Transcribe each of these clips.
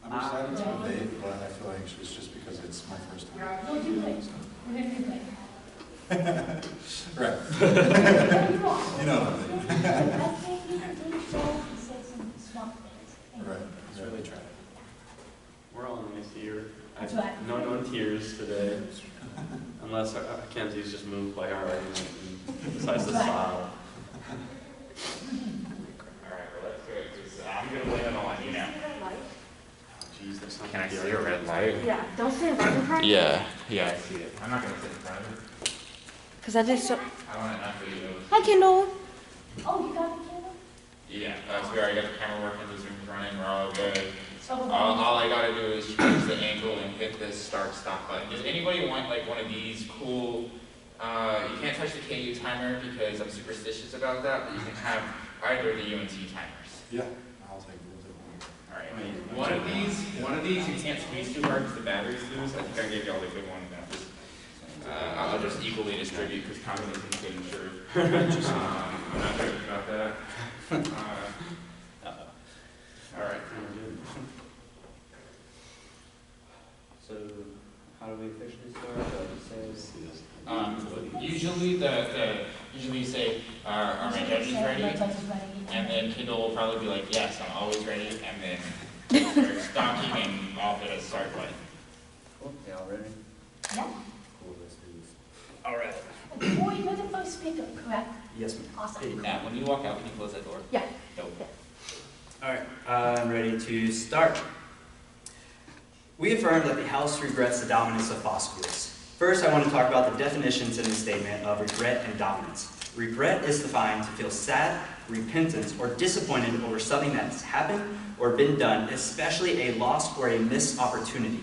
I'm excited to debate, but I feel anxious just because it's my first time. We'll do play. We're going to do play. Right. You know what I mean. I think you can do so and say some smart things. Right. Let's really try. We're all nice here. That's right. No tears today. Unless Mackenzie's just moved by our argument and decides to smile. Alright, well let's do it. I'm going to blame it all on you now. Jeez, that's not Can I gonna see be a our- red light? Yeah, don't say it right in front. Yeah, I see it. I'm not going to sit in front of it. Because I just so. I want enough videos. Hi, Kendall. Oh, you got the camera? Yeah, so we already got the camera working, the zoom's running, we're all good. So All I gotta do is change the angle and hit this start-stop button. Does anybody want like one of these cool, you can't touch the KU timer because I'm superstitious about that, but you can have either of the UNT timers. Yeah, I'll take one. Alright, one of these you can't squeeze too hard because the battery's loose. I think I gave you all the good ones now. I'll just equally distribute because communism is getting sure. I'm not joking about that. Alright. So, how do we officially start? Usually you say, are my judges ready? My judge is ready. And then Kendall will probably be like, yes, I'm always ready. And then start stalking and off at a start button. Cool. Y'all ready? Yeah. Cool, let's do this. Alright. Boy, you're the first speaker, correct? Yes, ma'am. Awesome. Now, when you walk out, can you close that door? Yeah. Nope. Alright, I'm ready to start. We affirm that the House regrets the dominance of fossil fuels. First, I want to talk about the definitions in the statement of regret and dominance. Regret is defined to feel sad, repentant, or disappointed over something that has happened or been done, especially a loss or a missed opportunity.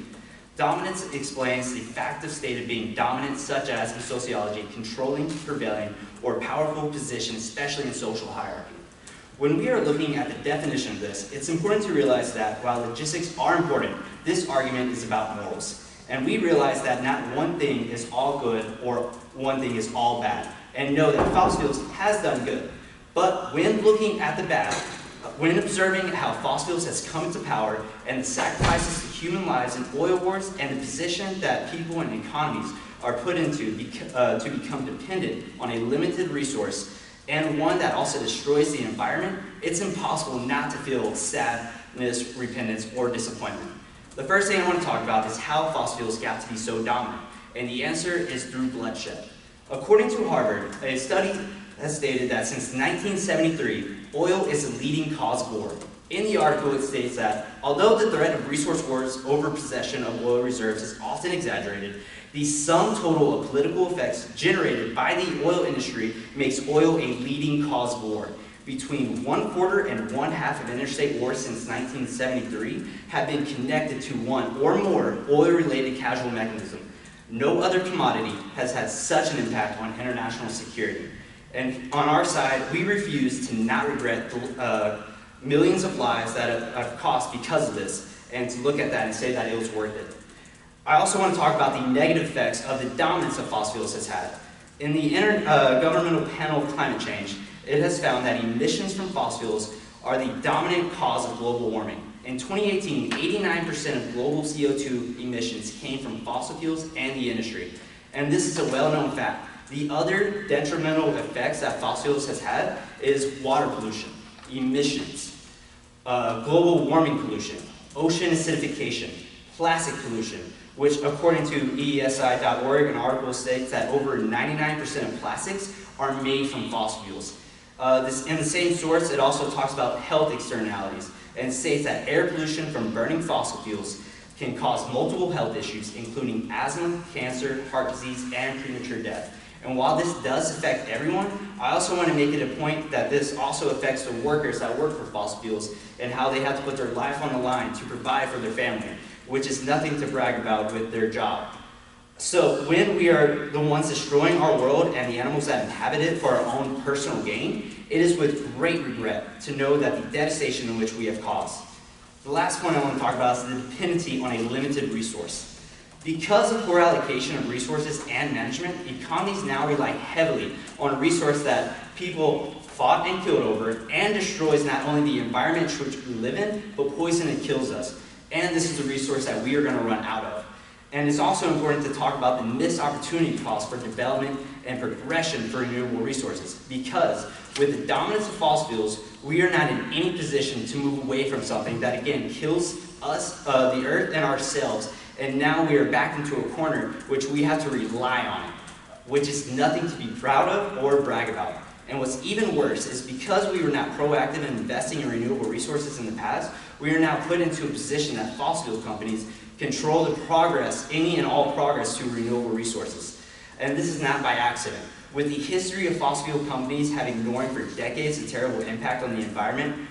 Dominance explains the fact of state of being dominant, such as in sociology, controlling, prevailing, or powerful position, especially in social hierarchy. When we are looking at the definition of this, it's important to realize that while logistics are important, this argument is about morals. And we realize that not one thing is all good or one thing is all bad. And know that fossil fuels has done good. But when looking at the bad, when observing how fossil fuels has come into power and the sacrifices to human lives in oil wars and the position that people and economies are put into to become dependent on a limited resource, and one that also destroys the environment, it's impossible not to feel sadness, repentance, or disappointment. The first thing I want to talk about is how fossil fuels got to be so dominant, and the answer is through bloodshed. According to Harvard, a study has stated that since 1973, oil is the leading cause of war. In the article, it states that although the threat of resource wars over possession of oil reserves is often exaggerated, the sum total of political effects generated by the oil industry makes oil a leading cause of war. Between 1/4 and 1/2 of interstate wars since 1973 have been connected to one or more oil-related casual mechanism. No other commodity has had such an impact on international security. And on our side, we refuse to not regret the millions of lives that have cost because of this, and to look at that and say that it was worth it. I also want to talk about the negative effects of the dominance of fossil fuels has had. In the Intergovernmental Panel of Climate Change, it has found that emissions from fossil fuels are the dominant cause of global warming. In 2018, 89% of global CO2 emissions came from fossil fuels and the industry. And this is a well-known fact. The other detrimental effects that fossil fuels has had is water pollution, emissions, global warming pollution, ocean acidification, plastic pollution, which according to EESI.org, an article states that over 99% of plastics are made from fossil fuels. In the same source, it also talks about health externalities and states that air pollution from burning fossil fuels can cause multiple health issues, including asthma, cancer, heart disease, and premature death. And while this does affect everyone, I also want to make it a point that this also affects the workers that work for fossil fuels and how they have to put their life on the line to provide for their family, which is nothing to brag about with their job. So when we are the ones destroying our world and the animals that inhabit it for our own personal gain, it is with great regret to know that the devastation in which we have caused. The last point I want to talk about is the dependency on a limited resource. Because of poor allocation of resources and management, economies now rely heavily on a resource that people fought and killed over and destroys not only the environment which we live in, but poison and kills us. And this is a resource that we are going to run out of. And it's also important to talk about the missed opportunity cost for development and progression for renewable resources, because with the dominance of fossil fuels, we are not in any position to move away from something that, again, kills us, the earth, and ourselves. And now we are back into a corner which we have to rely on it, which is nothing to be proud of or brag about. And what's even worse is because we were not proactive in investing in renewable resources in the past, we are now put into a position that fossil fuel companies control the progress, any and all progress to renewable resources. And this is not by accident. With the history of fossil fuel companies having ignoring for decades a terrible impact on the environment,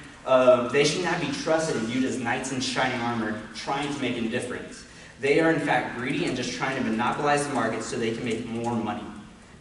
they should not be trusted and viewed as knights in shining armor trying to make a difference. They are in fact greedy and just trying to monopolize the market so they can make more money.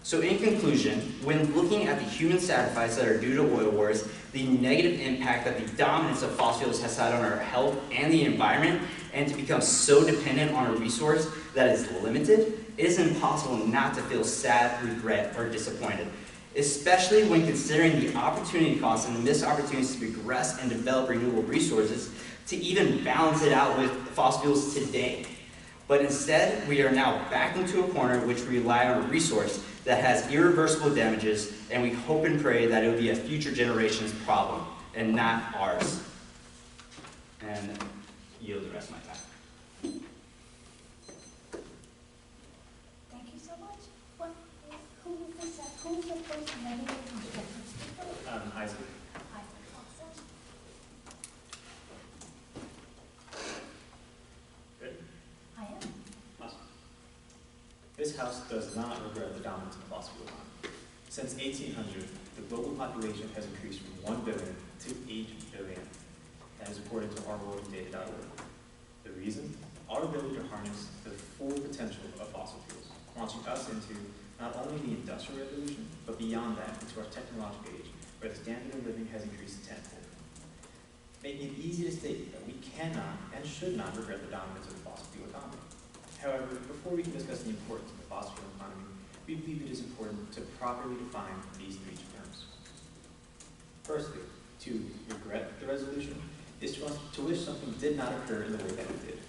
So in conclusion, when looking at the human sacrifices that are due to oil wars, the negative impact that the dominance of fossil fuels has had on our health and the environment, and to become so dependent on a resource that is limited, it is impossible not to feel sad, regret, or disappointed, especially when considering the opportunity costs and the missed opportunities to progress and develop renewable resources to even balance it out with fossil fuels today. But instead, we are now back into a corner which we rely on a resource that has irreversible damages, and we hope and pray that it will be a future generation's problem and not ours. And yield the rest of my time. Thank you so much. Who is this, who's the first negative constructive speaker? Isaac. Awesome. Good. I am. Awesome. This House does not regret the dominance of fossil fuel economy. Since 1800, the global population has increased from 1 billion to 8 billion. That is according to Debate-a-palooza. The reason? Our ability to harness the full potential of fossil fuels, launching us into not only the Industrial Revolution, but beyond that, into our technological age, where the standard of living has increased tenfold. Making it easy to state that we cannot and should not regret the dominance of the fossil fuel economy. However, before we can discuss the importance of the fossil fuel economy, we believe it is important to properly define these three terms. Firstly, to regret the resolution is to wish something did not occur in the way that it did.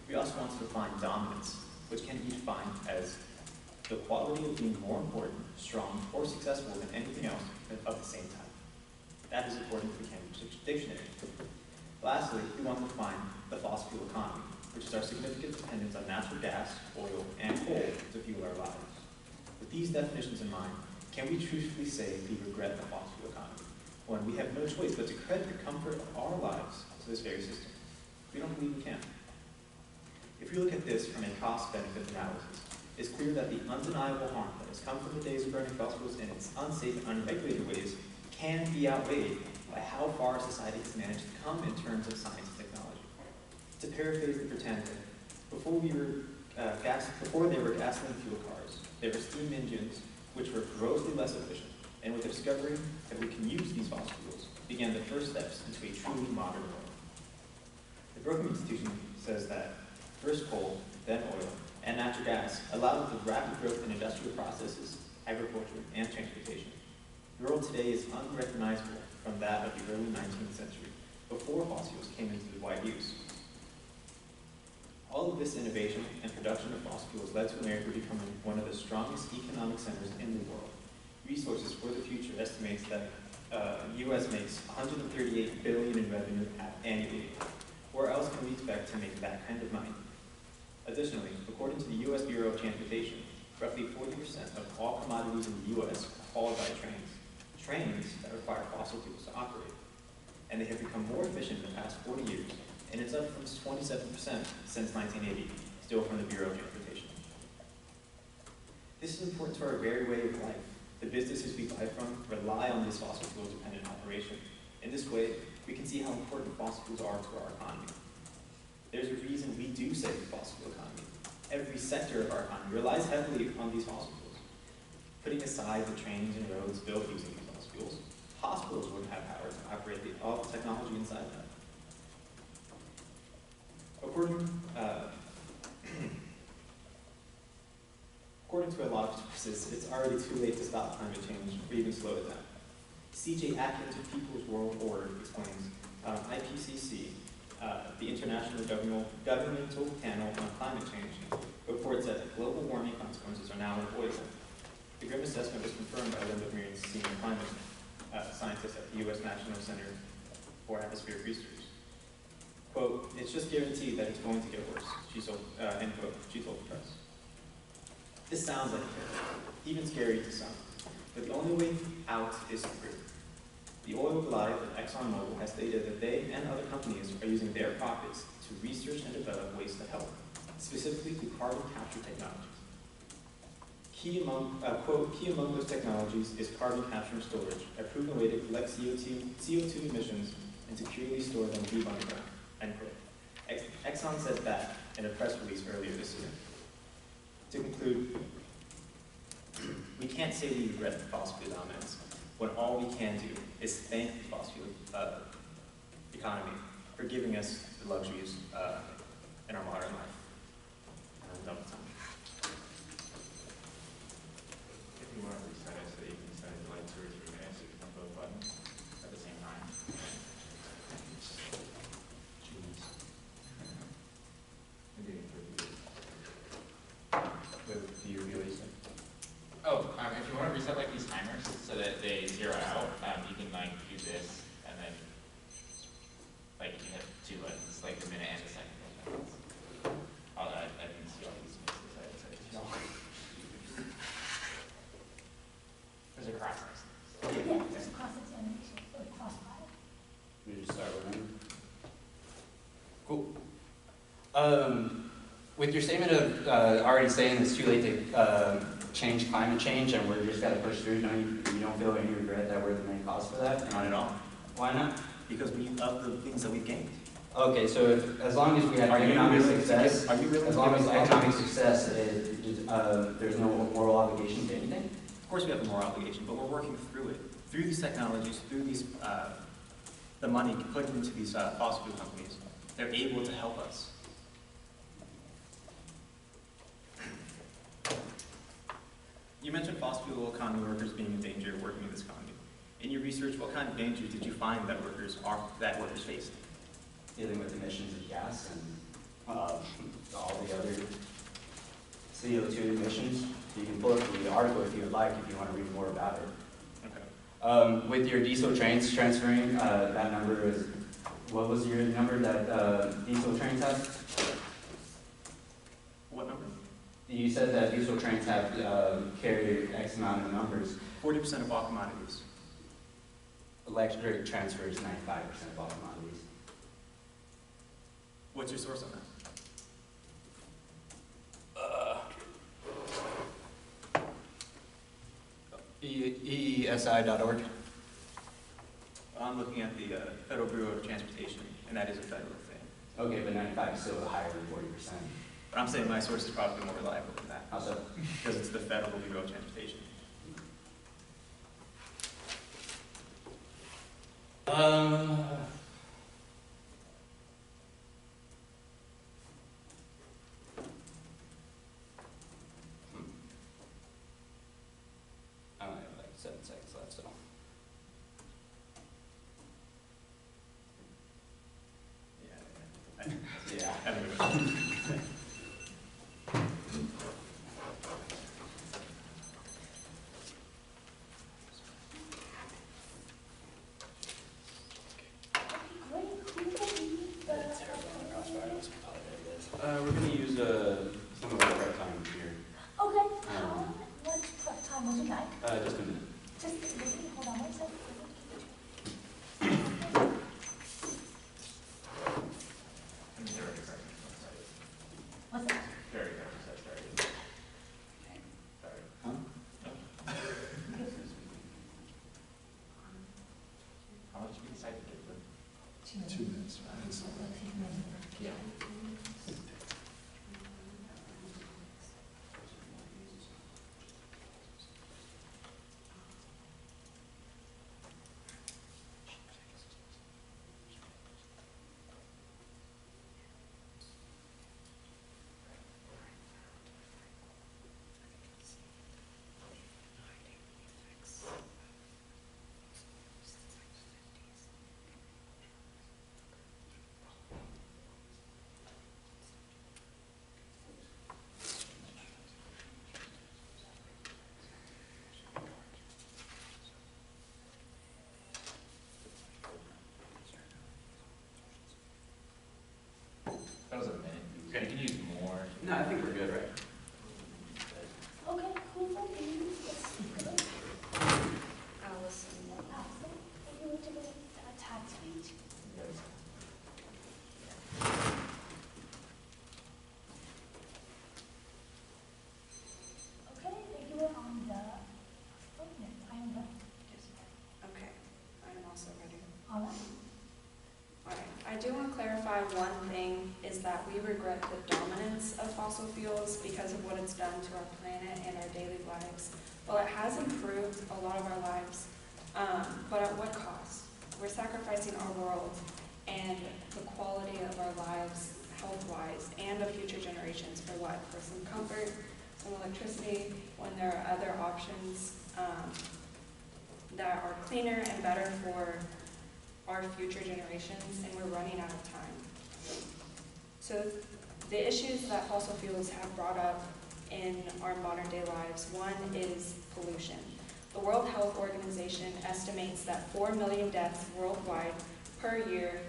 We also want to define dominance, which can be defined as the quality of being more important, strong, or successful than anything else at the same time. That is according to the Cambridge Dictionary. Lastly, we want to define the fossil fuel economy, which is our significant dependence on natural gas, oil, and coal to fuel our lives. With these definitions in mind, can we truthfully say we regret the fossil fuel economy? One, we have no choice but to credit the comfort of our lives to this very system. We don't believe we can. If we look at this from a cost-benefit analysis, it's clear that the undeniable harm that has come from the days of burning fossil fuels in its unsafe and unregulated ways can be outweighed by how far society has managed to come in terms of science and technology. To paraphrase the Britannica, before there were gasoline fuel cars, there were steam engines which were grossly less efficient, and with the discovery that we can use these fossil fuels, began the first steps into a truly modern world. The Brookings Institution says that first coal, then oil, and natural gas allowed the rapid growth in industrial processes, agriculture, and transportation. The world today is unrecognizable from that of the early 19th century, before fossil fuels came into wide use. All of this innovation and production of fossil fuels led to America becoming one of the strongest economic centers in the world. Resources for the Future estimates that U.S. makes $138 billion in revenue annually. Where else can we expect to make that kind of money? Additionally, according to the U.S. Bureau of Transportation, roughly 40% of all commodities in the U.S. are hauled by trains that require fossil fuels to operate. And they have become more efficient in the past 40 years, and it's up from 27% since 1980, still from the Bureau of Transportation. This is important to our very way of life. The businesses we buy from rely on this fossil fuel-dependent operation. In this way, we can see how important fossil fuels are to our economy. There's a reason we do save the fossil fuel economy. Every sector of our economy relies heavily on these fossil fuels. Putting aside the trains and roads built using these fossil fuels, hospitals wouldn't have power to operate all the technology inside them. According to a lot of sources, it's already too late to stop climate change or even slow it down. C.J. Atkins of People's World Order explains, IPCC the International Governmental Panel on Climate Change reports that global warming consequences are now unavoidable. The grim assessment was confirmed by Linda Marian's senior climate scientist at the U.S. National Center for Atmospheric Research. Quote, "It's just guaranteed that it's going to get worse," end quote, she told the press. This sounds like even scary to some, but the only way out is through. The oil goliath of ExxonMobil has stated that they and other companies are using their profits to research and develop ways to help, specifically through carbon capture technologies. Key among those technologies is carbon capture and storage, a proven way to collect CO2 emissions and securely store them deep underground, end quote. Exxon said that in a press release earlier this year. To conclude, we can't say we regret the fossil fuel dominance when all we can do is thank the fossil fuel economy for giving us the luxuries in our modern life. And I'm done with time. If you want to reset it so you can set it to like 2 or 3 minutes, you can both buttons at the same time. Oh, if you want to reset like these timers so that they zero out, you can like do this and then like you have 2 buttons, like the minute and the second buttons. Oh, I didn't see all these mixes. I decided to know. There's a cross next. Yeah, just cross examination, or crossfire. We just start with them. Cool. With your statement of already saying it's too late to change climate change and we're just got to push through, you don't feel any regret that we're the main cause for that? Not at all. Why not? Because we love the things that we've gained. Okay, so as long as we have economic success, as long as economic success, there's no moral obligation to anything? Of course we have a moral obligation, but we're working through it. Through these technologies, through these, the money put into these fossil fuel companies, they're able to help us. You mentioned fossil fuel economy workers being in danger of working in this economy. In your research, what kind of dangers did you find that workers faced? Dealing with emissions of gas and all the other CO2 emissions. You can pull up the article if you would like, if you want to read more about it. Okay. With your diesel trains transferring, that number is, what was your number that diesel trains have? What number? You said that diesel trains have carried X amount of numbers. 40% of all commodities. Electric transfers 95% of all commodities. What's your source on that? EESI.org. I'm looking at the Federal Bureau of Transportation, and that is a federal thing. Okay, but 95 is still higher than 40%. But I'm saying my source is probably more reliable than that. How so? Because it's the Federal Bureau of Transportation. I only have like 7 seconds left, so. Yeah. Yeah. Anyway. Great, who will be the? We're going to use some of our prep time here. Okay, how much prep time would you like? Just a minute. Just, hold on one second. What's that? Very good. Sorry. Huh? How much did you decide to give them? 2 minutes. minutes. Yeah. No, I think we're good, right? Okay, who for these is good? Allison. Allison, if you were to go a tax page. Okay, if you were on the, oh, yes, I'm the, Okay, I am also ready. all right. Alright, I do want to clarify one thing, is that we regret the dominance of fossil fuels because of what it's done to our planet and our daily lives. Well, it has improved a lot of our lives, but at what cost? We're sacrificing our world and the quality of our lives, health-wise, and of future generations for what? For some comfort, some electricity, when there are other options that are cleaner and better for our future generations, and we're running out of time. So the issues that fossil fuels have brought up in our modern day lives, one is pollution. The World Health Organization estimates that 4 million deaths worldwide per year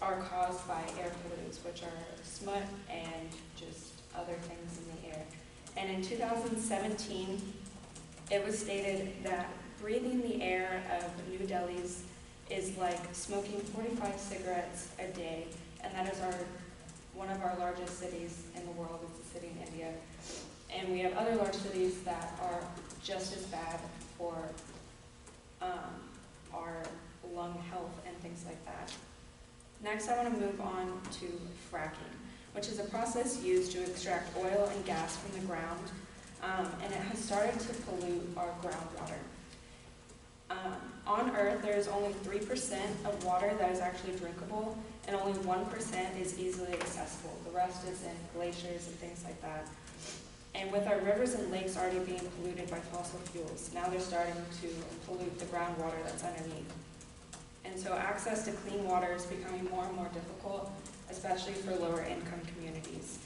are caused by air pollutants, which are smut and just other things in the air. And in 2017, it was stated that breathing the air of New Delhi's is like smoking 45 cigarettes a day, and that is one of our largest cities in the world. It's a city in India. And we have other large cities that are just as bad for our lung health and things like that. Next, I want to move on to fracking, which is a process used to extract oil and gas from the ground, and it has started to pollute our groundwater. On Earth, there is only 3% of water that is actually drinkable, and only 1% is easily accessible. The rest is in glaciers and things like that. And with our rivers and lakes already being polluted by fossil fuels, now they're starting to pollute the groundwater that's underneath. And so access to clean water is becoming more and more difficult, especially for lower income communities.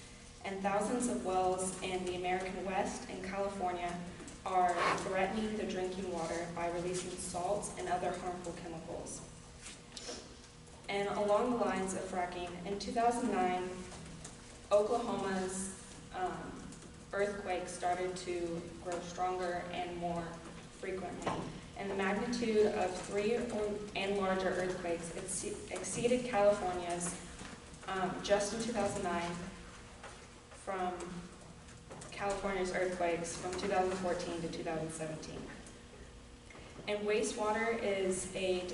And thousands of wells in the American West and California are threatening the drinking water by releasing salts and other harmful chemicals. And along the lines of fracking, in 2009, Oklahoma's earthquakes started to grow stronger and more frequently. And the magnitude of 3 and larger earthquakes exceeded California's just in 2009 from California's earthquakes from 2014 to 2017. And wastewater is a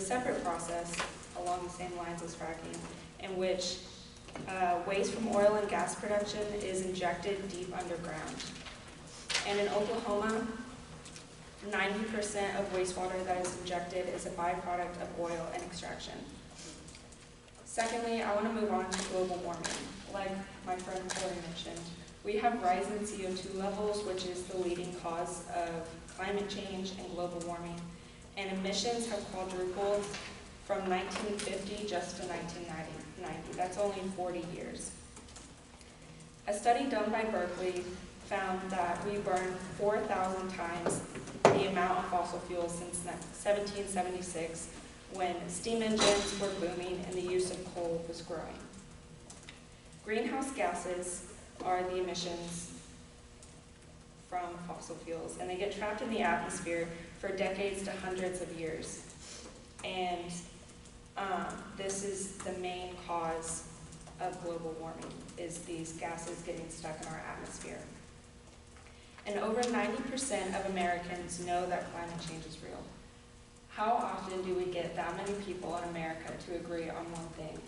separate process along the same lines as fracking, in which waste from oil and gas production is injected deep underground. And in Oklahoma, 90% of wastewater that is injected is a byproduct of oil and extraction. Secondly, I want to move on to global warming. Like my friend Corey mentioned, we have rising CO2 levels, which is the leading cause of climate change and global warming. And emissions have quadrupled from 1950 just to 1990. That's only 40 years. A study done by Berkeley found that we burned 4,000 times the amount of fossil fuels since 1776, when steam engines were booming and the use of coal was growing. Greenhouse gases are the emissions from fossil fuels, and they get trapped in the atmosphere for decades to hundreds of years. And this is the main cause of global warming, is these gases getting stuck in our atmosphere. And over 90% of Americans know that climate change is real. How often do we get that many people in America to agree on one thing,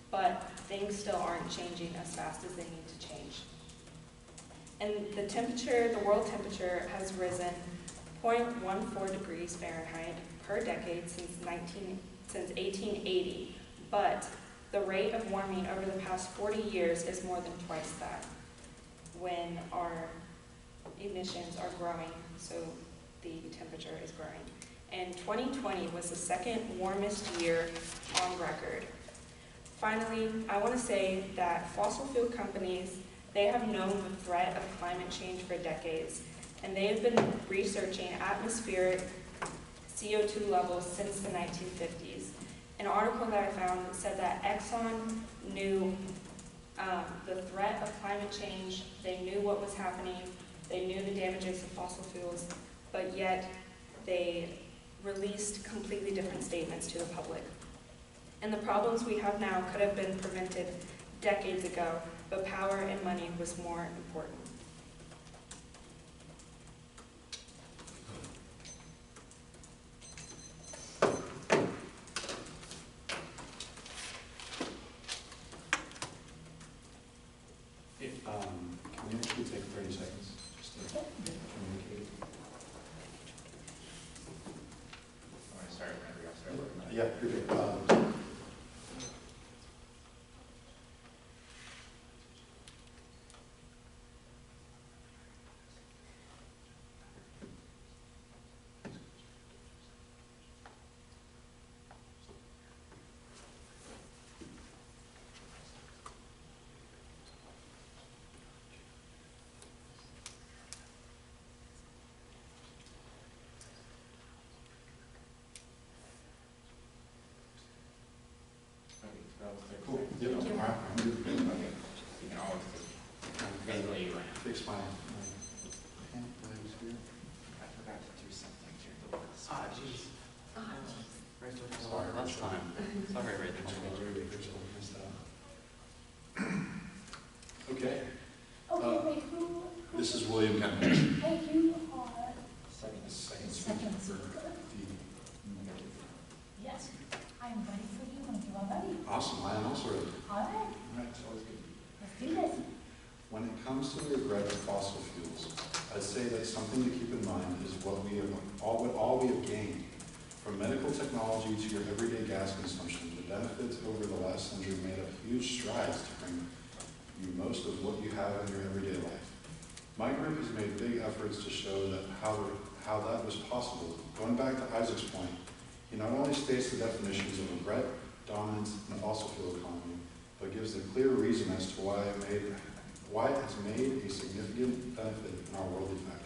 but things still aren't changing as fast as they need to change? And the world temperature has risen 0.14 degrees Fahrenheit per decade since 1880, but the rate of warming over the past 40 years is more than twice that, when our emissions are growing, so the temperature is growing. And 2020 was the second warmest year on record. Finally, I want to say that fossil fuel companies, they have known the threat of climate change for decades, and they have been researching atmospheric CO2 levels since the 1950s. An article that I found said that Exxon knew the threat of climate change. They knew what was happening. They knew the damages of fossil fuels, but yet they released completely different statements to the public. And the problems we have now could have been prevented decades ago, but power and money was more important. Can we actually take 30 seconds just to communicate? All right, sorry, whenever y'all start working on it. Yeah, you're good. Okay, so that was like- Cool. Yeah, Thank you. all right. I'm good. Okay, you can always physically you around. Fix my. I forgot to do something during the work. Ah, jeez. Sorry, Last time. Sorry, Rachel. Okay, Okay, wait, who? this is William Kennedy. Hey, you are Second second speaker for speaker. the. Yes, I am ready for you when you are ready. Awesome, I am also ready. All right, All right, it's always good. let's do this. When it comes to the regret of fossil fuels, I'd say that something to keep in mind is what all we have gained. From medical technology to your everyday gas consumption, the benefits over the last century made up huge strides to bring you most of what you have in your everyday life. My group has made big efforts to show that how that was possible. Going back to Isaac's point, he not only states the definitions of regret, dominance, and the fossil fuel economy, but gives the clear reason as to why it has made a significant benefit in our worldly factor.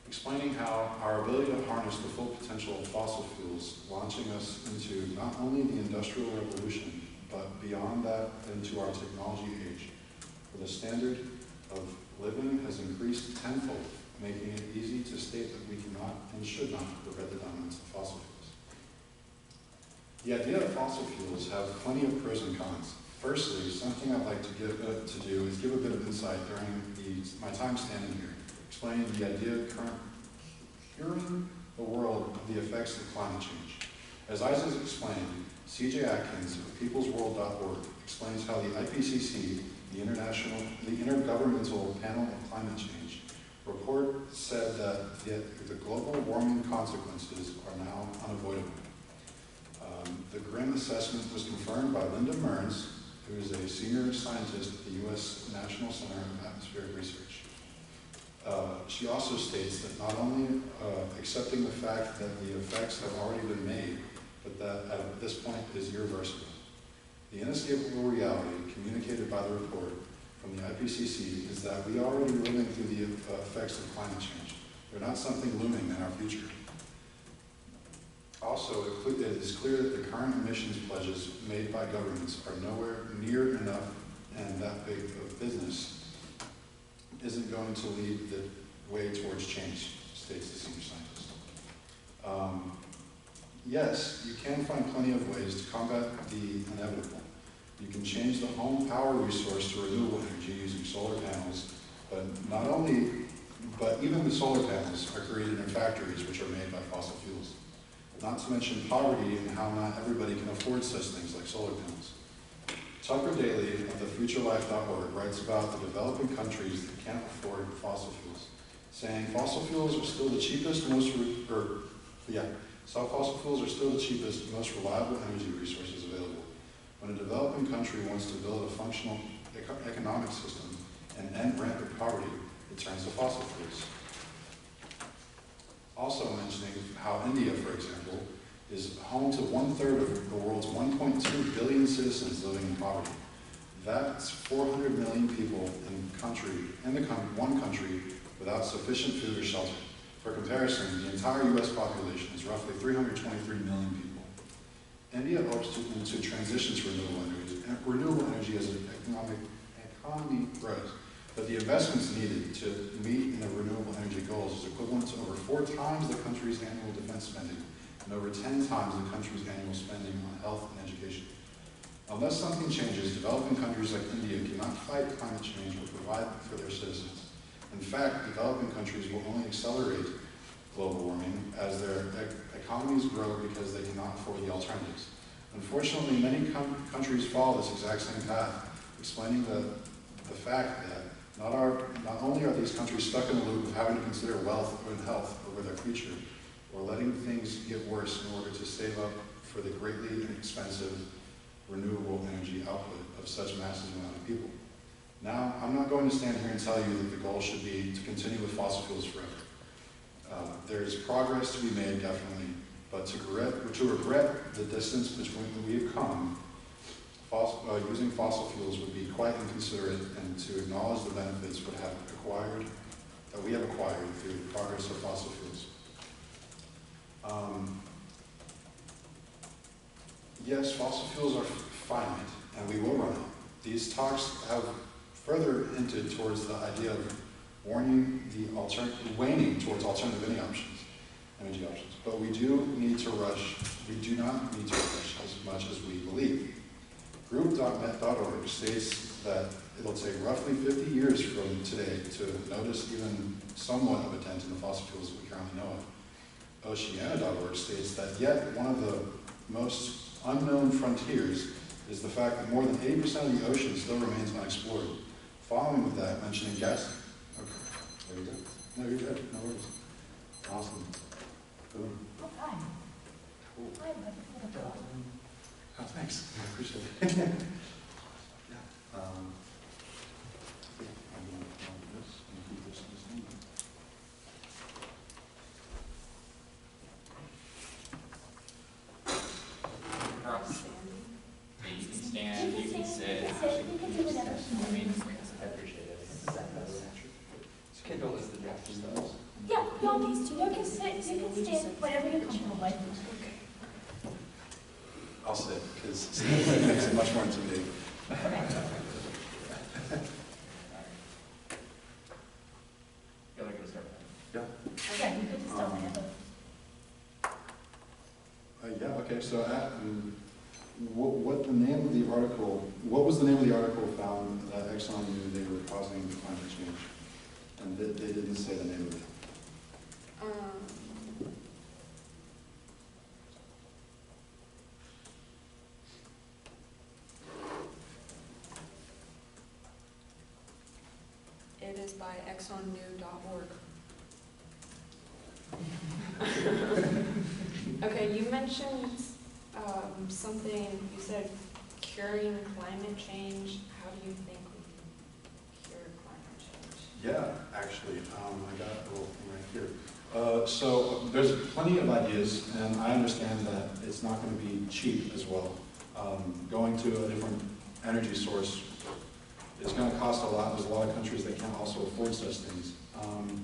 Explaining how our ability to harness the full potential of fossil fuels, launching us into not only the Industrial Revolution, but beyond that into our technology age, where the standard of living has increased tenfold, making it easy to state that we cannot and should not regret the dominance of fossil fuels. The idea of fossil fuels have plenty of pros and cons. Firstly, something I'd like to do is give a bit of insight during my time standing here, explaining the idea of curing the world of the effects of climate change. As Isaac explained, C.J. Atkins of peoplesworld.org explains how the IPCC, the Intergovernmental Panel on Climate Change, report said that the global warming consequences are now unavoidable. The grim assessment was confirmed by Linda Mearns, who is a senior scientist at the U.S. National Center of Atmospheric Research. She also states that not only accepting the fact that the effects have already been made, but that at this point is irreversible. The inescapable reality communicated by the report from the IPCC is that we are already living through the effects of climate change. They're not something looming in our future. Also, it is clear that the current emissions pledges made by governments are nowhere near enough, and that big of business isn't going to lead the way towards change, states the senior scientist. Yes, you can find plenty of ways to combat the inevitable. You can change the home power resource to renewable energy using solar panels, but even the solar panels are created in factories which are made by fossil fuels. Not to mention poverty and how not everybody can afford such things like solar panels. Tucker Daly of thefuturelife.org writes about the developing countries that can't afford fossil fuels, saying fossil fuels are still the cheapest, most reliable energy resources available. When a developing country wants to build a functional economic system and end rampant poverty, it turns to fossil fuels. Also mentioning how India, for example, is home to 1/3 of the world's 1.2 billion citizens living in poverty. That's 400 million people in one country without sufficient food or shelter. For comparison, the entire U.S. population is roughly 323 million people. India hopes to transition to renewable energy as an economy grows. But the investments needed to meet the renewable energy goals is equivalent to over 4 times the country's annual defense spending and over 10 times the country's annual spending on health and education. Unless something changes, developing countries like India cannot fight climate change or provide for their citizens. In fact, developing countries will only accelerate global warming as their economies grow because they cannot afford the alternatives. Unfortunately, many countries follow this exact same path, explaining the fact that not only are these countries stuck in a loop of having to consider wealth and health over their future, or letting things get worse in order to save up for the greatly expensive renewable energy output of such massive amount of people. Now, I'm not going to stand here and tell you that the goal should be to continue with fossil fuels forever. There's progress to be made, definitely, but to regret the distance between where we've come, using fossil fuels would be quite inconsiderate, and to acknowledge the benefits that we have acquired through the progress of fossil fuels. Yes, fossil fuels are finite, and we will run out. These talks have further hinted towards the idea of waning towards alternative energy options. But we do not need to rush as much as we believe. Group.net.org states that it'll take roughly 50 years from today to notice even somewhat of a dent in the fossil fuels that we currently know of. Oceana.org states that yet one of the most unknown frontiers is the fact that more than 80% of the ocean still remains unexplored. Following with that, mentioning gas. Okay, there you go. No, you're good. No worries. Awesome. Boom. Oh, hi. Cool. Hi, buddy. Oh, thanks. I appreciate it. Yeah. I'm going to call this and keep this thing. You can stand, you can sit. You can do whatever. I mean, I appreciate it. Kendall is the draft yourselves. Yeah, y'all these two. You can sit, you can stand, whatever you're comfortable with. I'll sit, because it makes it much more intimidating. feel like it's start. Yeah, you could just start whenever. Yeah, okay, so what was the name of the article found that Exxon knew they were causing climate change? And they didn't say the name of it. It is by exxonnew.org. Okay, you mentioned something, you said curing climate change. How do you think we can cure climate change? Yeah, actually, I got a little thing right here. So there's plenty of ideas, and I understand that it's not going to be cheap as well. Going to a different energy source is going to cost a lot. There's a lot of countries that can't also afford such things. Let me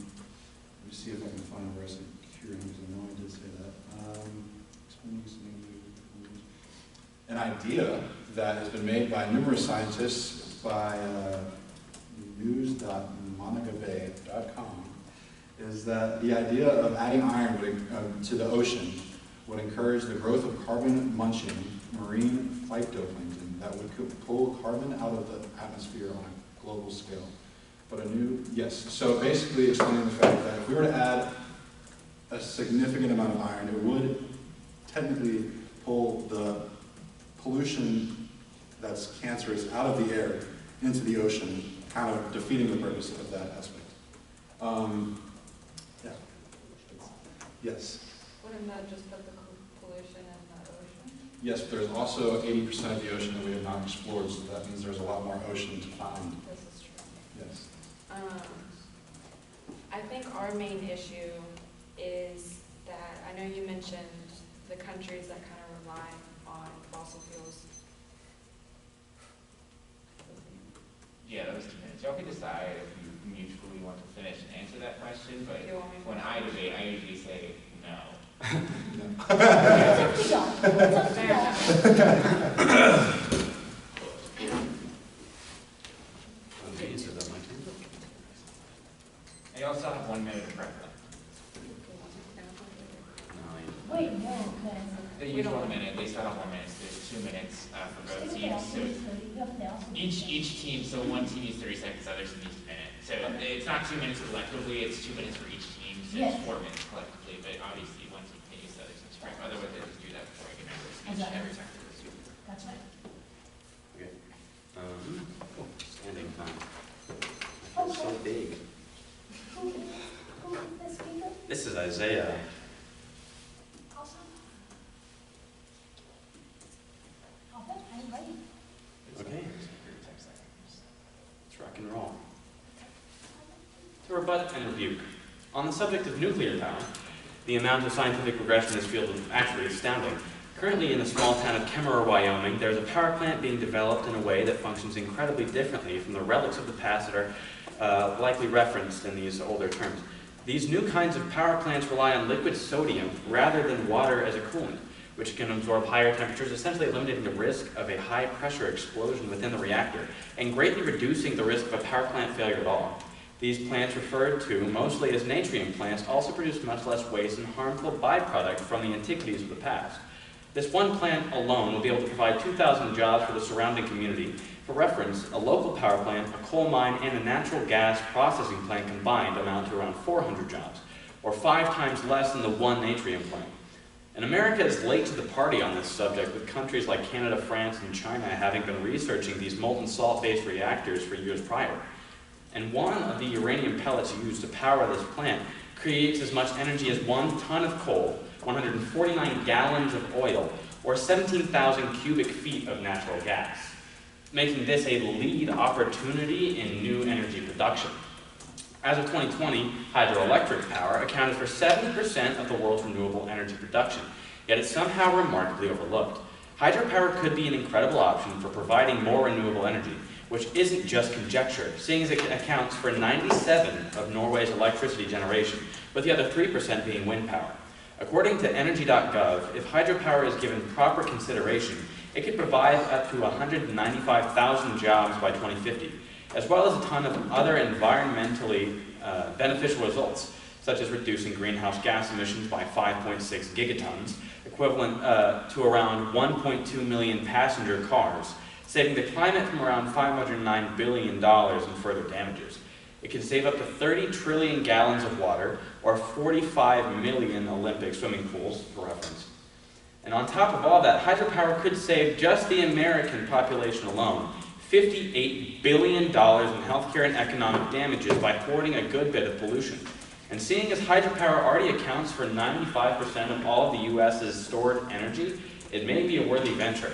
see if I can find where I said curing, because I know I did say that. An idea that has been made by numerous scientists by news.monagabay.com is that the idea of adding iron to the ocean would encourage the growth of carbon-munching marine phytoplankton that would pull carbon out of the atmosphere on a global scale. But so basically explaining the fact that if we were to add a significant amount of iron, it would technically pull the pollution that's cancerous out of the air into the ocean, kind of defeating the purpose of that aspect. Yeah. Yes. Wouldn't that just put the pollution in the ocean? Yes, but there's also 80% of the ocean that we have not explored, so that means there's a lot more ocean to find. This is true. Yes. I think our main issue is that, I know you mentioned the countries that kind of rely on fossil fuels. Yeah, that was 2 minutes. Y'all can decide if you mutually want to finish and answer that question, but You want me to- when I debate, I usually say no. It's up to y'all. It's up to Fair y'all. enough. teams 1 minute, they start off 1 minute, so there's 2 minutes for both teams. So each team, so one team needs 30 seconds, the other team needs a minute. So it's not 2 minutes collectively, it's 2 minutes for each team, so it's 4 minutes collectively, but obviously one team can use the other team's break. Otherwise they just do that before I get out of speech every time they do. That's right. Okay. Standing time. Oh, It's so big. Who is the speaker? This is Isaiah. Awesome. I'll bet I'm ready. Okay. Let's rock and roll. To rebut and rebuke. On the subject of nuclear power, the amount of scientific progression in this field is actually astounding. Currently, in the small town of Kemmerer, Wyoming, there's a power plant being developed in a way that functions incredibly differently from the relics of the past that are likely referenced in these older terms. These new kinds of power plants rely on liquid sodium rather than water as a coolant, which can absorb higher temperatures, essentially eliminating the risk of a high-pressure explosion within the reactor, and greatly reducing the risk of a power plant failure at all. These plants, referred to mostly as natrium plants, also produce much less waste and harmful byproduct from the antiquities of the past. This one plant alone will be able to provide 2,000 jobs for the surrounding community. For reference, a local power plant, a coal mine, and a natural gas processing plant combined amount to around 400 jobs, or 5 times less than the one natrium plant. And America is late to the party on this subject, with countries like Canada, France, and China having been researching these molten salt-based reactors for years prior. And one of the uranium pellets used to power this plant creates as much energy as 1 ton of coal, 149 gallons of oil, or 17,000 cubic feet of natural gas, making this a lead opportunity in new energy production. As of 2020, hydroelectric power accounted for 7% of the world's renewable energy production, yet it's somehow remarkably overlooked. Hydropower could be an incredible option for providing more renewable energy, which isn't just conjecture, seeing as it accounts for 97% of Norway's electricity generation, with the other 3% being wind power. According to energy.gov, if hydropower is given proper consideration, it could provide up to 195,000 jobs by 2050, as well as a ton of other environmentally beneficial results, such as reducing greenhouse gas emissions by 5.6 gigatons, equivalent to around 1.2 million passenger cars, saving the climate from around $509 billion in further damages. It could save up to 30 trillion gallons of water, or 45 million Olympic swimming pools, for reference. And on top of all that, hydropower could save just the American population alone $58 billion in healthcare and economic damages by hoarding a good bit of pollution. And seeing as hydropower already accounts for 95% of all of the U.S.'s stored energy, it may be a worthy venture.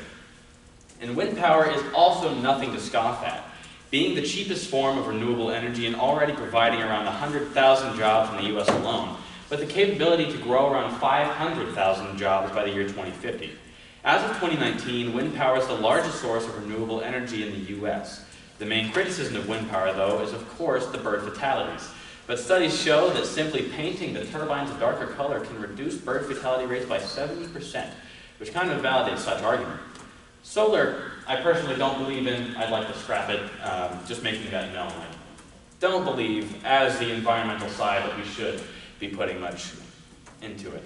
And wind power is also nothing to scoff at, being the cheapest form of renewable energy and already providing around 100,000 jobs in the U.S. alone, with the capability to grow around 500,000 jobs by the year 2050. As of 2019, wind power is the largest source of renewable energy in the U.S. The main criticism of wind power, though, is of course the bird fatalities. But studies show that simply painting the turbines a darker color can reduce bird fatality rates by 70%, which kind of validates such argument. Solar, I personally don't believe in. I'd like to scrap it, just making that known. I don't believe, as the environmental side, that we should be putting much into it.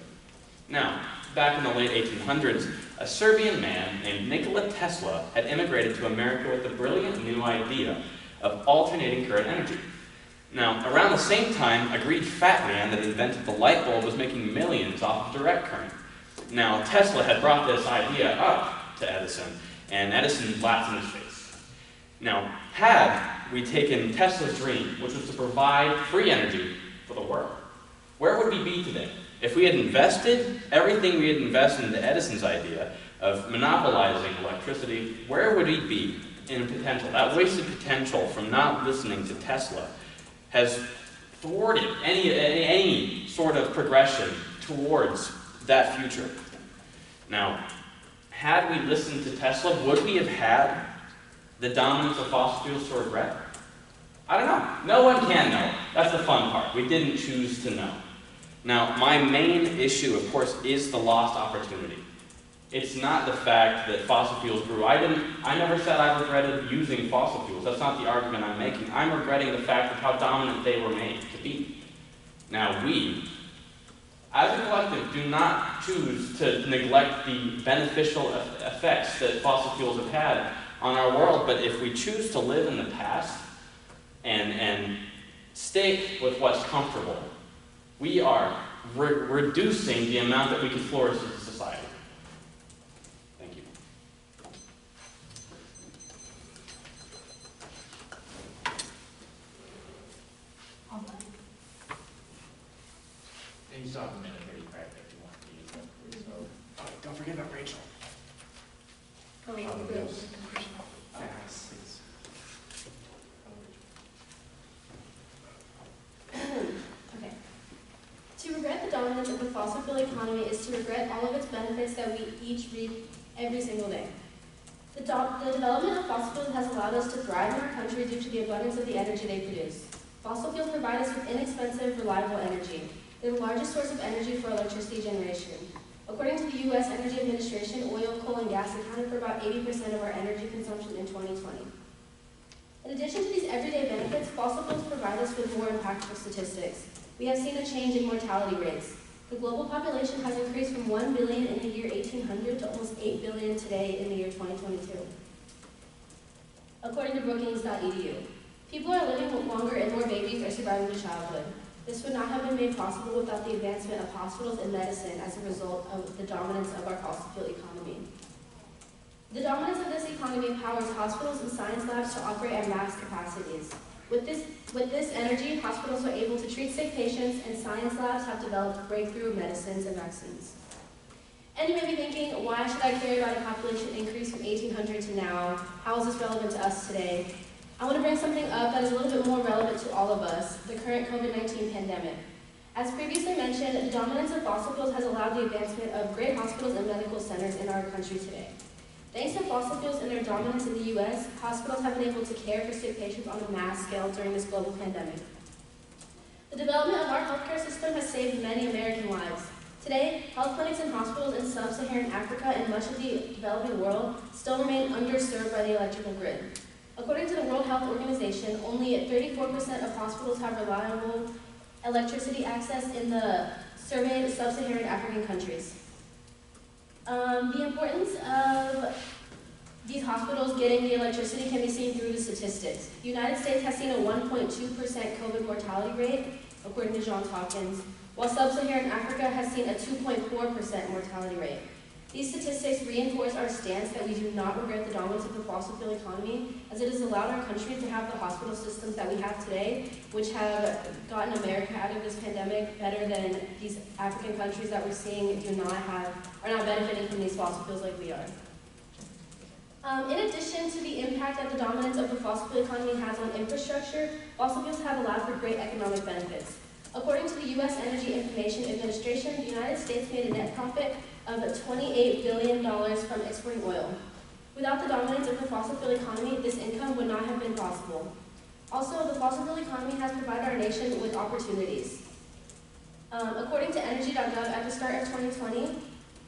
Now, back in the late 1800s, a Serbian man named Nikola Tesla had immigrated to America with the brilliant new idea of alternating current energy. Now, around the same time, a greedy fat man that invented the light bulb was making millions off of direct current. Now, Tesla had brought this idea up to Edison, and Edison laughed in his face. Now, had we taken Tesla's dream, which was to provide free energy for the world, where would we be today? If we had invested everything we had invested into Edison's idea of monopolizing electricity, where would we be in potential? That wasted potential from not listening to Tesla has thwarted any sort of progression towards that future. Now, had we listened to Tesla, would we have had the dominance of fossil fuels to regret? I don't know. No one can know. That's the fun part. We didn't choose to know. Now, my main issue, of course, is the lost opportunity. It's not the fact that fossil fuels grew. I never said I regretted using fossil fuels. That's not the argument I'm making. I'm regretting the fact of how dominant they were made to be. Now, we, as a collective, do not choose to neglect the beneficial effects that fossil fuels have had on our world, but if we choose to live in the past and stay with what's comfortable, we are reducing the amount that we can flourish as a society. Thank you. And you still have a minute 35 if you want to use it. So, Don't forget about Rachel. Yes. Okay. To regret the dominance of the fossil fuel economy is to regret all of its benefits that we each reap every single day. The development of fossil fuels has allowed us to thrive in our country due to the abundance of the energy they produce. Fossil fuels provide us with inexpensive, reliable energy. They're the largest source of energy for electricity generation. According to the U.S. Energy Administration, oil, coal, and gas accounted for about 80% of our energy consumption in 2020. In addition to these everyday benefits, fossil fuels provide us with more impactful statistics. We have seen a change in mortality rates. The global population has increased from 1 billion in the year 1800 to almost 8 billion today in the year 2022. According to Brookings.edu, people are living longer and more babies are surviving to childhood. This would not have been made possible without the advancement of hospitals and medicine as a result of the dominance of our fossil fuel economy. The dominance of this economy powers hospitals and science labs to operate at max capacities. With this energy, hospitals are able to treat sick patients, and science labs have developed breakthrough medicines and vaccines. And you may be thinking, why should I care about a population increase from 1800 to now? How is this relevant to us today? I want to bring something up that is a little bit more relevant to all of us, the current COVID-19 pandemic. As previously mentioned, the dominance of fossil fuels has allowed the advancement of great hospitals and medical centers in our country today. Thanks to fossil fuels and their dominance in the U.S., hospitals have been able to care for sick patients on a mass scale during this global pandemic. The development of our healthcare system has saved many American lives. Today, health clinics and hospitals in sub-Saharan Africa and much of the developing world still remain underserved by the electrical grid. According to the World Health Organization, only 34% of hospitals have reliable electricity access in the surveyed sub-Saharan African countries. The importance of these hospitals getting the electricity can be seen through the statistics. The United States has seen a 1.2% COVID mortality rate, according to Johns Hopkins, while sub-Saharan Africa has seen a 2.4% mortality rate. These statistics reinforce our stance that we do not regret the dominance of the fossil fuel economy, as it has allowed our country to have the hospital systems that we have today, which have gotten America out of this pandemic better than these African countries that we're seeing are not benefiting from these fossil fuels like we are. In addition to the impact that the dominance of the fossil fuel economy has on infrastructure, fossil fuels have allowed for great economic benefits. According to the U.S. Energy Information Administration, the United States made a net profit of $28 billion from exporting oil. Without the dominance of the fossil fuel economy, this income would not have been possible. Also, the fossil fuel economy has provided our nation with opportunities. According to Energy.gov, at the start of 2020,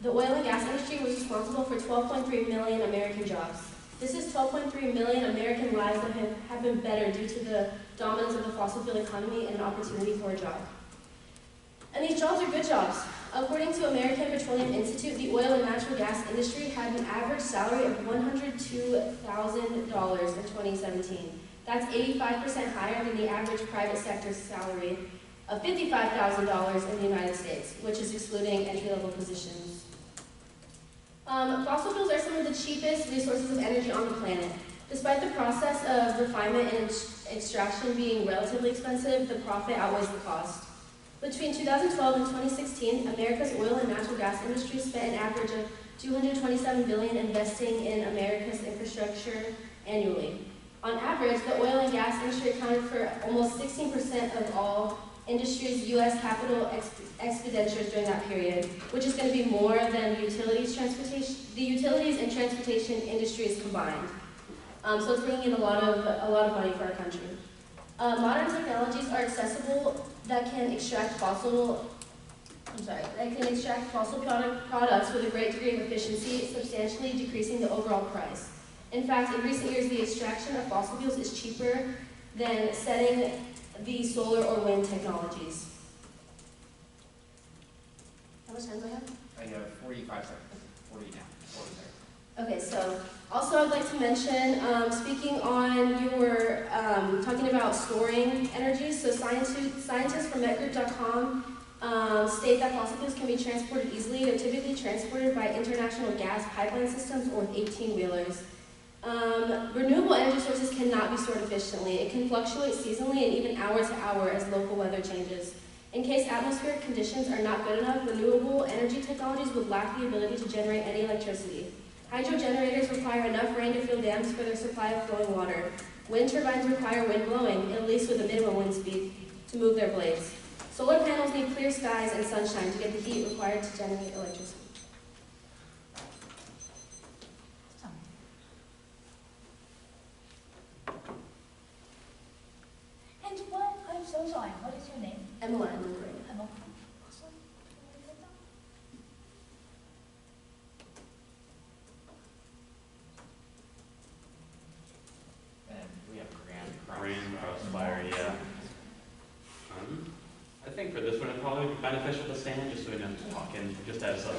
the oil and gas industry was responsible for 12.3 million American jobs. This is 12.3 million American lives that have been better due to the dominance of the fossil fuel economy and an opportunity for a job. And these jobs are good jobs. According to American Petroleum Institute, the oil and natural gas industry had an average salary of $102,000 in 2017. That's 85% higher than the average private sector salary of $55,000 in the United States, which is excluding entry-level positions. Fossil fuels are some of the cheapest resources of energy on the planet. Despite the process of refinement and extraction being relatively expensive, the profit outweighs the cost. Between 2012 and 2016, America's oil and natural gas industry spent an average of $227 billion investing in America's infrastructure annually. On average, the oil and gas industry accounted for almost 16% of all industry's U.S. capital expenditures during that period, which is going to be more than the utilities and transportation industries combined. So it's bringing in a lot of money for our country. Modern technologies are accessible that can extract fossil products with a great degree of efficiency, substantially decreasing the overall price. In fact, in recent years, the extraction of fossil fuels is cheaper than setting the solar or wind technologies. much time do I have? I have 45 seconds. 40 now. 40 seconds. Okay, so also I'd like to mention, speaking on your, talking about storing energy, so scientists from metgroup.com state that fossil fuels can be transported easily. They're typically transported by international gas pipeline systems or with 18-wheelers. Renewable energy sources cannot be stored efficiently. It can fluctuate seasonally and even hour to hour as local weather changes. In case atmospheric conditions are not good enough, renewable energy technologies would lack the ability to generate any electricity. Hydro generators require enough rain to fill dams for their supply of flowing water. Wind turbines require wind blowing, at least with a minimum wind speed, to move their blades. Solar panels need clear skies and sunshine to get the heat required to generate electricity. And what, I'm so sorry, what is your name? Emma. Emma. Awesome. And we have Grand crossfire, yeah. I think for this one, it'd probably be beneficial to stand just so we don't talk in, just as a.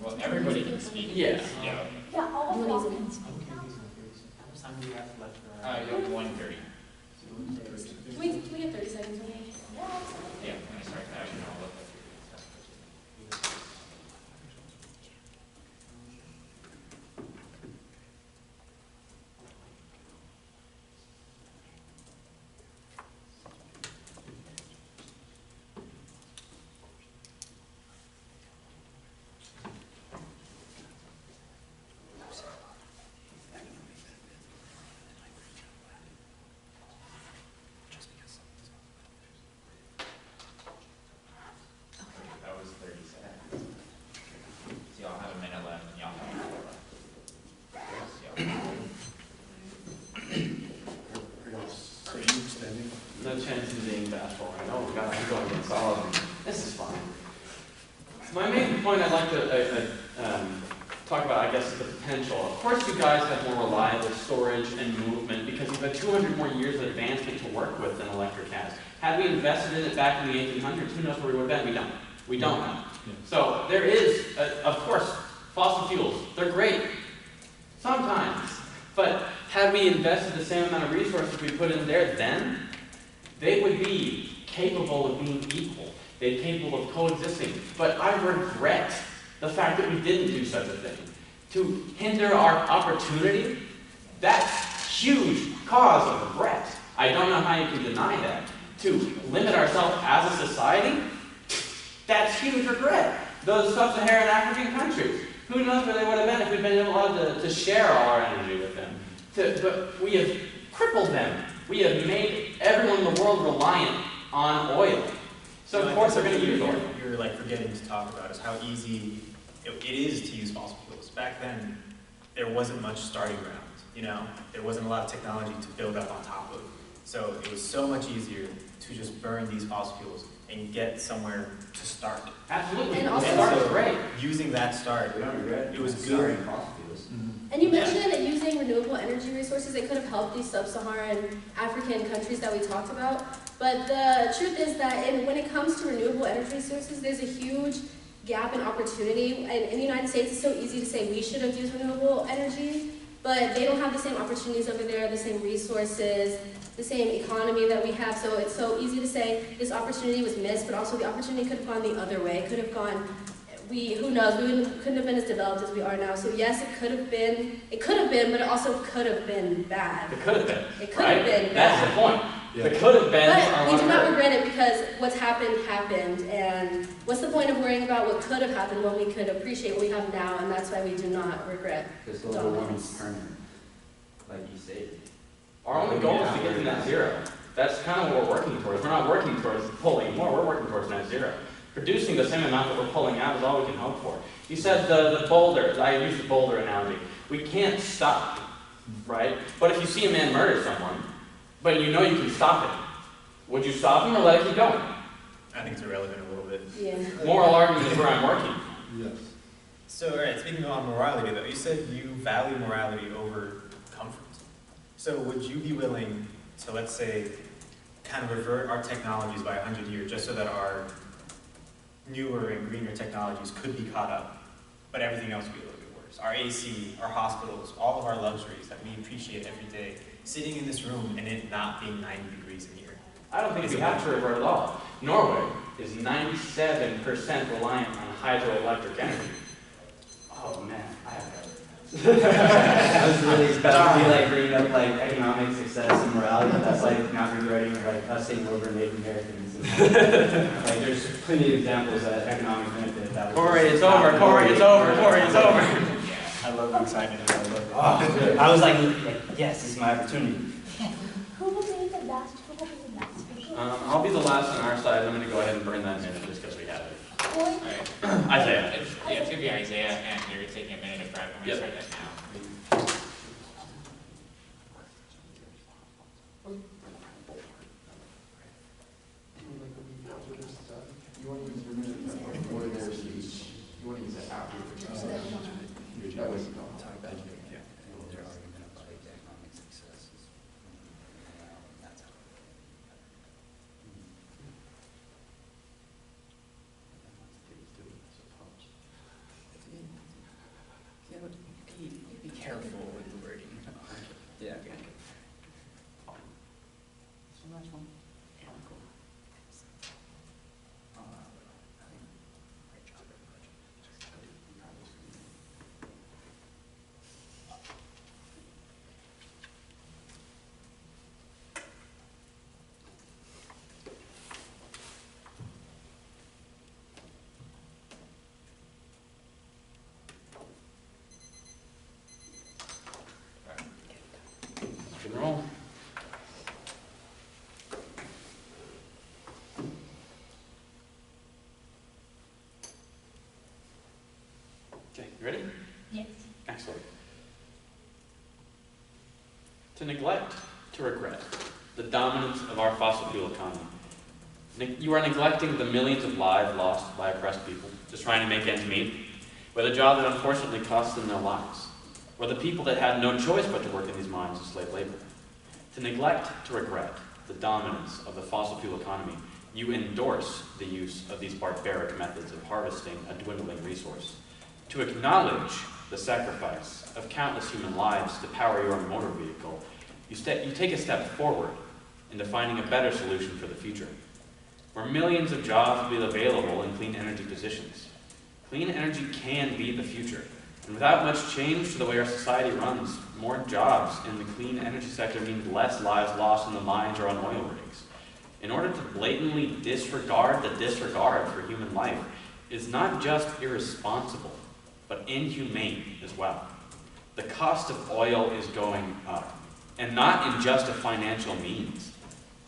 Well, everybody can speak. Yeah. Yeah. Yeah, all of y'all can speak. How much time do we have left for You have 1:30. Can we get 30 seconds on me? Yeah, when I start actually, I'll look at stuff. That was 30 seconds. So y'all have a minute left, and y'all have a minute left. So Are you extending? No chance of being bashful. Right? Oh God, I'm going against all of them. This is fine. My main point I'd like to talk about, I guess, is the potential. Of course, you guys have more reliable storage and movement because you've had 200 more years of advancement to work with than electric has. Had we invested in it back in the 1800s, who knows where we would have been? We don't. We don't know. So there is, of course, fossil fuels. They're great. Sometimes. But had we invested the same amount of resources we put in there then, they would be capable of being equal. They're capable of coexisting. But I regret the fact that we didn't do such a thing. To hinder our opportunity, that's huge cause of regret. I don't know how you can deny that. To limit ourselves as a society, that's huge regret. Those sub-Saharan African countries, who knows where they would have been if we'd been allowed to share all our energy with them. But we have crippled them. We have made everyone in the world reliant on oil. So of course they're going to use oil. You're like forgetting to talk about is how easy it is to use fossil fuels. Back then, there wasn't much starting ground. You know, there wasn't a lot of technology to build up on top of. So it was so much easier to just burn these fossil fuels and get somewhere to start. Absolutely. And also- start was great. Using that start, We don't regret it was starting good. fossil fuels. And you mentioned that using renewable energy resources, it could have helped these sub-Saharan African countries that we talked about. But the truth is that when it comes to renewable energy resources, there's a huge gap in opportunity. And in the United States, it's so easy to say we should have used renewable energy, but they don't have the same opportunities over there, the same resources, the same economy that we have. So it's so easy to say this opportunity was missed, but also the opportunity could have gone the other way. It could have gone, who knows, couldn't have been as developed as we are now. So yes, it could have been, but it also could have been bad. It could have been. It could have been bad. That's the point. Yeah. The could have been. But we do not regret it because what's happened, happened. And what's the point of worrying about what could have happened when we could appreciate what we have now? And that's why we do not regret. Because global warming's permanent, like you said. Our only goal is to get to net zero. That's kind of what we're working towards. We're not working towards pulling more, we're working towards net zero. Producing the same amount that we're pulling out is all we can hope for. You said the boulder, I used the boulder analogy. We can't stop, right? But if you see a man murder someone, but you know you can stop it, would you stop him or let it keep going? I think it's irrelevant a little bit. Yeah. Moral argument is where I'm working. Yes. So, all right, speaking of morality, though, you said you value morality over comfort. So would you be willing to, let's say, kind of revert our technologies by 100 years just so that our newer and greener technologies could be caught up, but everything else would be a little bit worse. Our AC, our hospitals, all of our luxuries that we appreciate every day, sitting in this room and it not being 90 degrees in here. I don't think we have to revert at all. Norway is 97% reliant on hydroelectric energy. Oh man, I have that. I was really expecting to be like bringing up like economic success and morality, but that's like not regretting or like us taking over Native Americans. And, like there's plenty of examples that economic benefit that was Corey, it's over. Corey, it's over. Corey, it's over. I love the excitement. I love it. Oh, I was like, yes, this is my opportunity. Who will be the last? Who will be the last speaker? I'll be the last on our side. I'm going to go ahead and burn that minute just because we have it. Corey? Alright. Isaiah. It's gonna be Isaiah, and you're taking a minute of prep. I'm gonna Yep. start that now. You want to use your minute before their speech? You want to use it after? That way you don't. Be careful with the wording. Yeah. Can roll. Okay, you ready? Yes. Excellent. To neglect, to regret, the dominance of our fossil fuel economy. You are neglecting the millions of lives lost by oppressed people, just trying to make ends meet, with a job that unfortunately costs them their lives, or the people that had no choice but to work in these mines as slave labor. To neglect, to regret, the dominance of the fossil fuel economy, you endorse the use of these barbaric methods of harvesting a dwindling resource. To acknowledge the sacrifice of countless human lives to power your motor vehicle, you take a step forward into finding a better solution for the future, where millions of jobs will be available in clean energy positions. Clean energy can be the future, and without much change to the way our society runs, more jobs in the clean energy sector means less lives lost in the mines or on oil rigs. In order to blatantly disregard the disregard for human life is not just irresponsible, but inhumane as well. The cost of oil is going up, and not in just a financial means.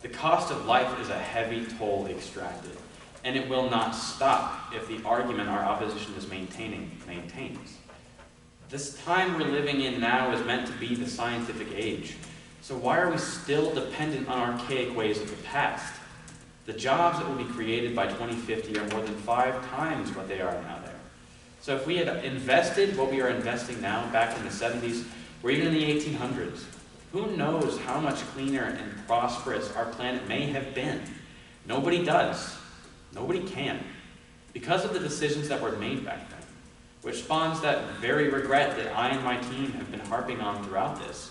The cost of life is a heavy toll extracted, and it will not stop if the argument our opposition is maintaining maintains. This time we're living in now is meant to be the scientific age, so why are we still dependent on archaic ways of the past? The jobs that will be created by 2050 are more than 5 times what they are now there. So if we had invested what we are investing now back in the 70s, or even in the 1800s, who knows how much cleaner and prosperous our planet may have been? Nobody does. Nobody can. Because of the decisions that were made back then, which spawns that very regret that I and my team have been harping on throughout this.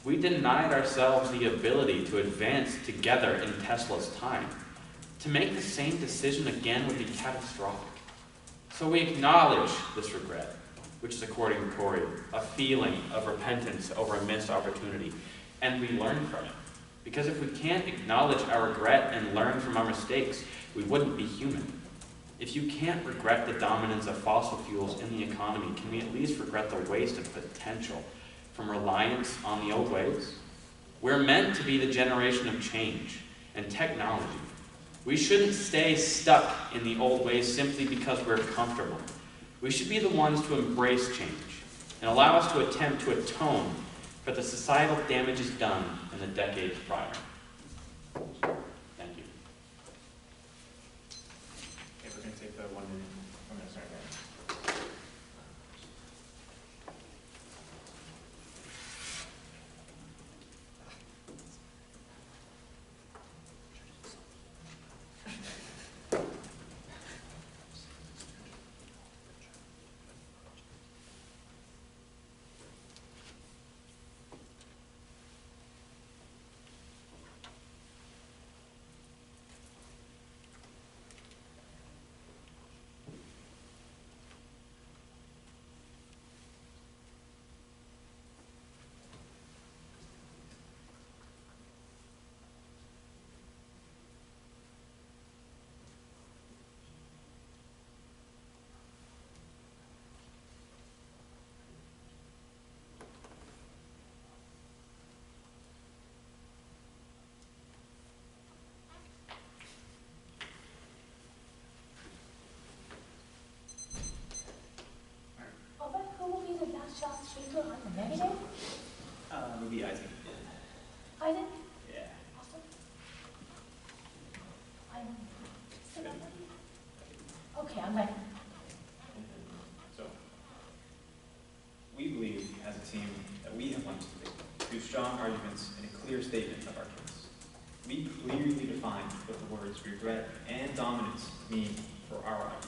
We denied ourselves the ability to advance together in Tesla's time. To make the same decision again would be catastrophic. So we acknowledge this regret, which is, according to Corey, a feeling of repentance over a missed opportunity, and we learn from it. Because if we can't acknowledge our regret and learn from our mistakes, we wouldn't be human. If you can't regret the dominance of fossil fuels in the economy, can we at least regret the waste of potential from reliance on the old ways? We're meant to be the generation of change and technology. We shouldn't stay stuck in the old ways simply because we're comfortable. We should be the ones to embrace change and allow us to attempt to atone for the societal damages done in the decades prior. Thank you. Okay, we're going to take the 1 minute. I'm going to start there. do it on the negative? Maybe Isaac. Isaac? Yeah. Awesome. Okay, I'm ready. So, we believe as a team that we have won this debate through strong arguments and a clear statement of our case. We clearly defined what the words regret and dominance mean for our audience,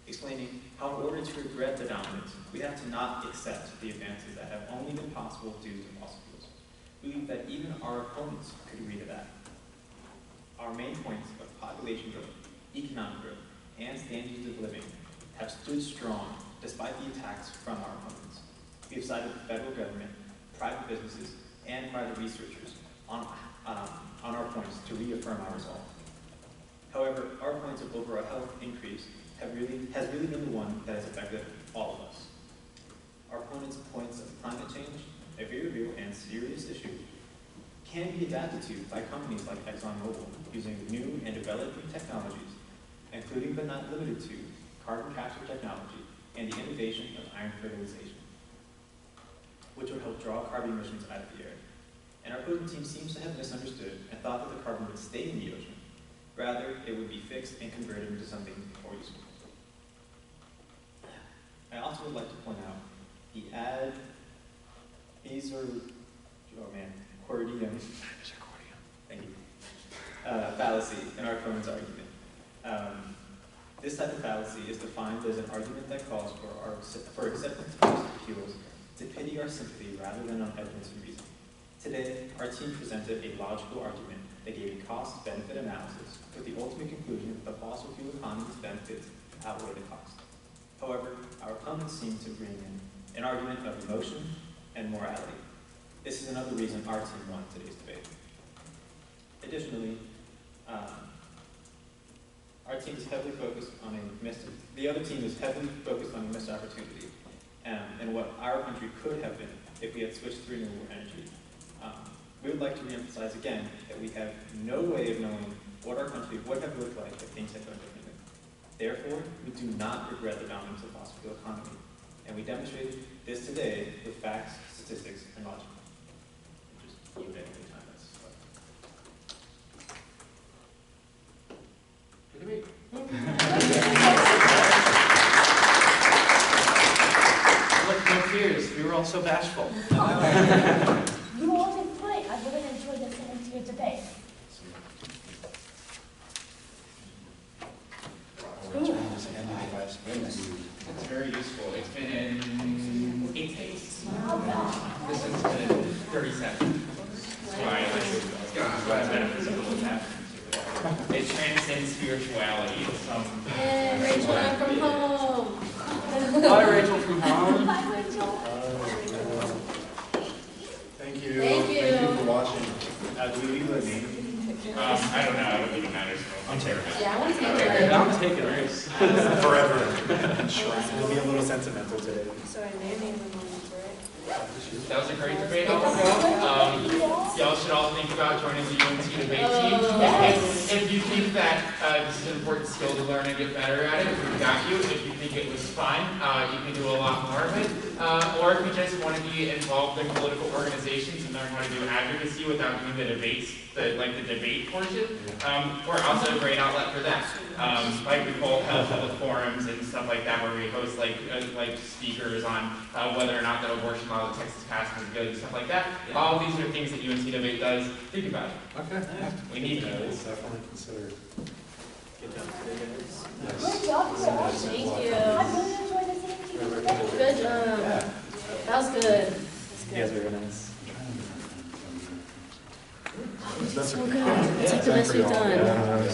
explaining how in order to regret the dominance, we have to not accept the advances that have only been possible due to fossil fuels. We believe that even our opponents could agree to that. Our main points of population growth, economic growth, and standards of living have stood strong despite the attacks from our opponents. We have sided with the federal government, private businesses, and private researchers on our points to reaffirm our resolve. However, our points of overall health increase has really been the one that has affected all of us. Our opponents' points of climate change, a very real and serious issue, can be adapted to by companies like ExxonMobil using new and developing technologies, including but not limited to carbon capture technology and the innovation of iron fertilization, which would help draw carbon emissions out of the air. And our opposing team seems to have misunderstood and thought that the carbon would stay in the ocean. Rather, it would be fixed and converted into something more useful. I also would like to point out the thank you, fallacy in our opponent's argument. This type of fallacy is defined as an argument that calls for acceptance of fossil fuels to pity our sympathy rather than on evidence and reason. Today, our team presented a logical argument that gave a cost-benefit analysis with the ultimate conclusion that the fossil fuel economy's benefits outweigh the cost. However, our opponents seem to bring in an argument of emotion and morality. This is another reason our team won today's debate. Additionally, our team is heavily focused on the other team is heavily focused on a missed opportunity and what our country could have been if we had switched to renewable energy. We would like to reemphasize again that we have no way of knowing what our country would have looked like if things had gone differently. Therefore, we do not regret the dominance of the fossil fuel economy, and we demonstrated this today with facts, statistics, and logic. Just you at any time. Good debate. Look, no fears. We were all so bashful. You all did great. I really enjoyed listening to your debate. It's very useful. It's been in 8 days. Oh, gosh. This one's been in 37. That's why I benefits of what's happening. It transcends spirituality. And Rachel, I'm from home. Hi, Rachel from home. Hi, Rachel. Thank you. Thank you. Thank you for watching. Do we leave a name? I don't know. I don't think it matters. I'm terrible. Yeah, I want to take it. I'm taking risks. Forever. It'll be a little sentimental today. So I may name them on the break. That was a great debate. Y'all should all think about joining the UNT debate team. If you think that this is an important skill to learn and get better at it, we've got you. If you think it was fun, you can do a lot more of it. Or if you just want to be involved in political organizations and learn how to do advocacy without doing the debates, the debate portion, we're also a great outlet for that. Like we hold public forums and stuff like that where we host like speakers on whether or not the abortion law that Texas passed was good and stuff like that. All of these are things that UNC Debate does. Think about it. Okay. We need people. Definitely consider. Get done today, guys. Great job, Sarah. Thank you. I really enjoyed listening to your debate. Good job. That was good. You guys are very nice. That's So good. It's like the best we've done. Yeah,